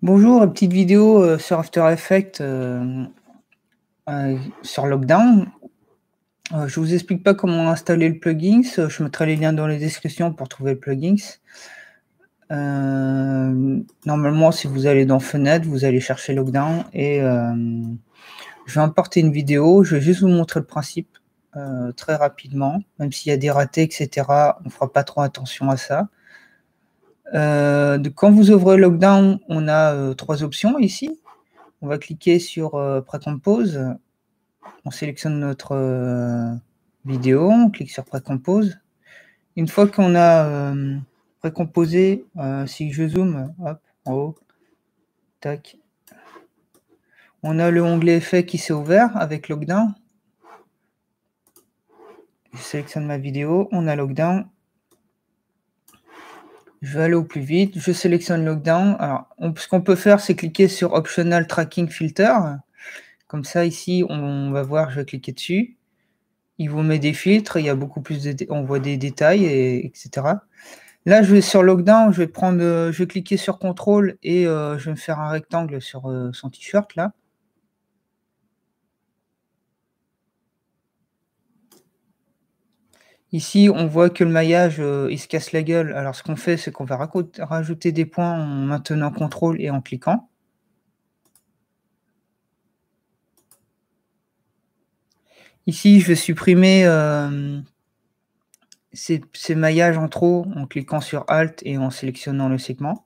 Bonjour, une petite vidéo sur After Effects sur Lockdown. Je vous explique pas comment installer le plugin. Je mettrai les liens dans les descriptions pour trouver le plugin. Normalement, si vous allez dans Fenêtre, vous allez chercher Lockdown et je vais importer une vidéo. Je vais juste vous montrer le principe très rapidement, même s'il y a des ratés, etc. On fera pas trop attention à ça. Quand vous ouvrez Lockdown, on a 3 options ici. On va cliquer sur Précompose. On sélectionne notre vidéo, on clique sur Précompose. Une fois qu'on a précomposé, si je zoome, hop, en haut, tac, on a le onglet Effet qui s'est ouvert avec Lockdown. Je sélectionne ma vidéo, on a Lockdown. Je vais aller au plus vite, je sélectionne Lockdown. Alors, ce qu'on peut faire, c'est cliquer sur Optional Tracking Filter. Comme ça, ici, on va voir, je vais cliquer dessus. Il vous met des filtres, il y a beaucoup plus on voit des détails, etc. Là, je vais sur Lockdown, je vais cliquer sur Contrôle et je vais me faire un rectangle sur son t-shirt là. Ici, on voit que le maillage, il se casse la gueule. Alors, ce qu'on fait, c'est qu'on va rajouter des points en maintenant Contrôle et en cliquant. Ici, je vais supprimer ces maillages en trop en cliquant sur Alt et en sélectionnant le segment.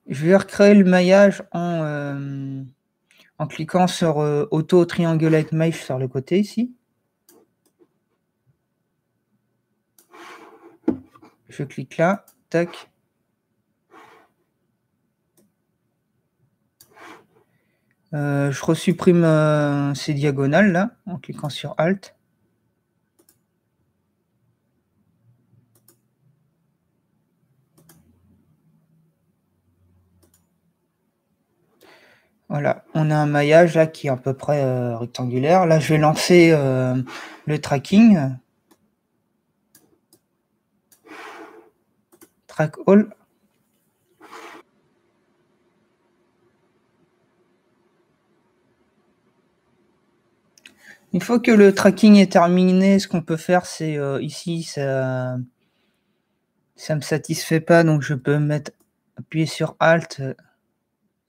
Je vais recréer le maillage en cliquant sur Auto Triangulate Mesh sur le côté ici. Je clique là, tac. Je resupprime ces diagonales là, en cliquant sur Alt. Voilà, on a un maillage là qui est à peu près rectangulaire. Là, je vais lancer le tracking. Track all. Une fois que le tracking est terminé, ce qu'on peut faire, c'est ici, ça me satisfait pas, donc je peux appuyer sur Alt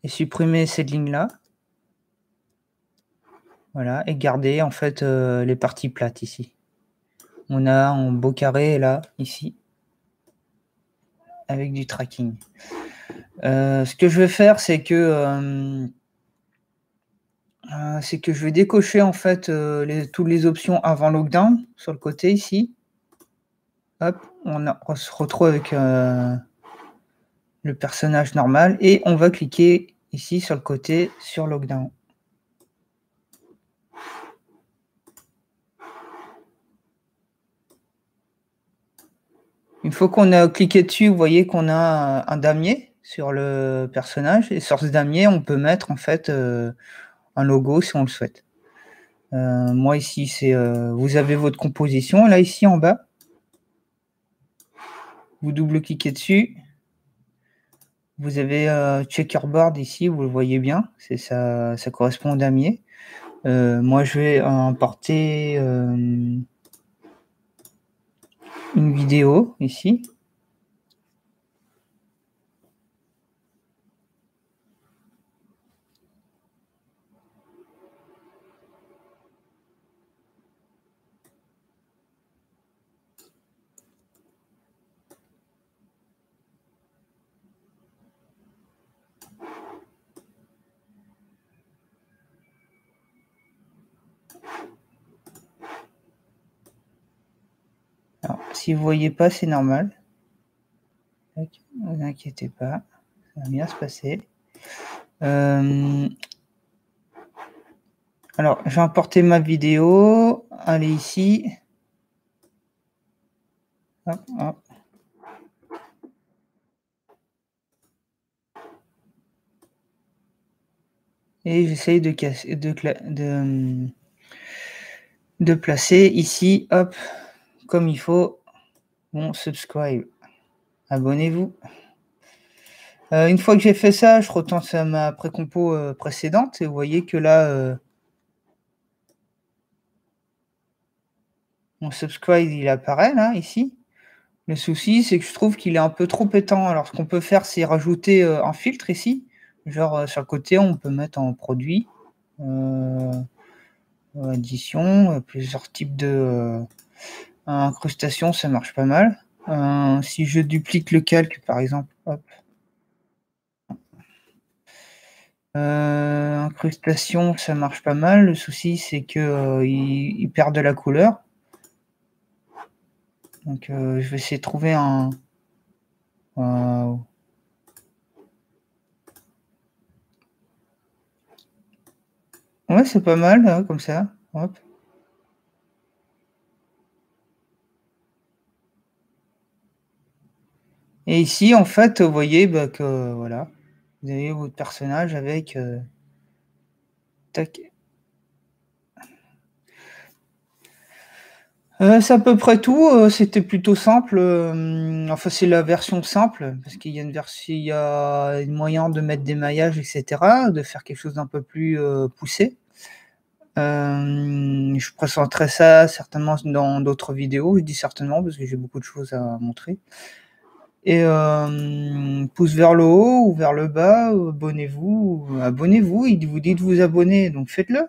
et supprimer cette ligne-là. Voilà, et garder en fait les parties plates ici. On a en beau carré là, ici, avec du tracking. Ce que je vais faire, c'est que je vais décocher en fait toutes les options avant Lockdown sur le côté ici. Hop, on se retrouve avec le personnage normal et on va cliquer ici sur le côté sur Lockdown. Une fois qu'on a cliqué dessus, vous voyez qu'on a un damier sur le personnage et sur ce damier, on peut mettre en fait un logo si on le souhaite. Moi ici, vous avez votre composition. Là ici en bas, vous double-cliquez dessus. Vous avez checkerboard ici, vous le voyez bien, ça correspond au damier. Moi, je vais importer une vidéo ici. Alors, si vous ne voyez pas, c'est normal. Ne vous inquiétez pas, ça va bien se passer. Alors, j'ai importé ma vidéo. Allez ici. Hop, hop. et j'essaye de placer ici, hop, comme il faut, mon subscribe. Abonnez-vous. Une fois que j'ai fait ça, je retourne à ma précompo précédente et vous voyez que là, mon subscribe, il apparaît là, ici. Le souci, c'est que je trouve qu'il est un peu trop étant. Alors, ce qu'on peut faire, c'est rajouter un filtre ici. Genre, sur le côté, on peut mettre en produit, addition, plusieurs types de incrustations, ça marche pas mal. Si je duplique le calque, par exemple, hop. Incrustation, ça marche pas mal. Le souci, c'est que il perd de la couleur. Donc, je vais essayer de trouver un. Ouais, c'est pas mal, là, comme ça. Hop. Et ici, en fait, vous voyez bah, que voilà, vous avez votre personnage avec tac. C'est à peu près tout. C'était plutôt simple. Enfin, c'est la version simple parce qu'il y a il y a une moyen de mettre des maillages, etc., de faire quelque chose d'un peu plus poussé. Je présenterai ça certainement dans d'autres vidéos. Je dis certainement parce que j'ai beaucoup de choses à montrer. Et pouce vers le haut ou vers le bas, abonnez-vous, il vous dit de vous abonner, donc faites-le.